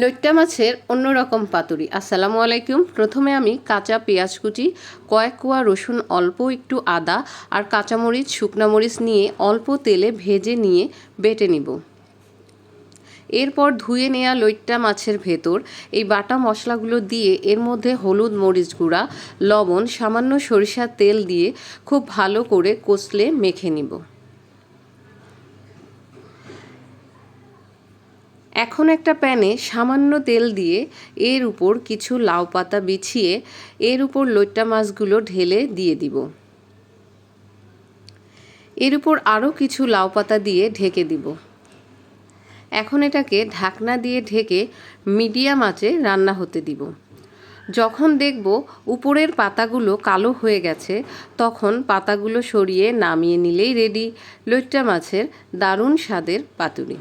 লইট্টা মাছের অন্যরকম পাতুরি। আসসালামু আলাইকুম। প্রথমে আমি কাঁচা পেঁয়াজ কুচি, কয়েক কোয়া রসুন, অল্প একটু আদা আর কাঁচামরিচ, শুকনা মরিচ নিয়ে অল্প তেলে ভেজে নিয়ে বেটে নিব। এরপর ধুয়ে নেওয়া লইট্টা মাছের ভেতর এই বাটা মশলাগুলো দিয়ে এর মধ্যে হলুদ, মরিচ গুঁড়া, লবণ, সামান্য সরিষার তেল দিয়ে খুব ভালো করে কষলে মেখে নিব। এখন একটা প্যানে সামান্য তেল দিয়ে এর উপর কিছু লাউ পাতা বিছিয়ে এর উপর লইট্টা মাছগুলো ঢেলে দিয়ে দিব। এর উপর আরও কিছু লাউ পাতা দিয়ে ঢেকে দিব। এখন এটাকে ঢাকনা দিয়ে ঢেকে মিডিয়াম আঁচে রান্না হতে দিব। যখন দেখব উপরের পাতাগুলো কালো হয়ে গেছে, তখন পাতাগুলো সরিয়ে নামিয়ে নিলেই রেডি লইট্টা মাছের দারুণ স্বাদের পাতুরি।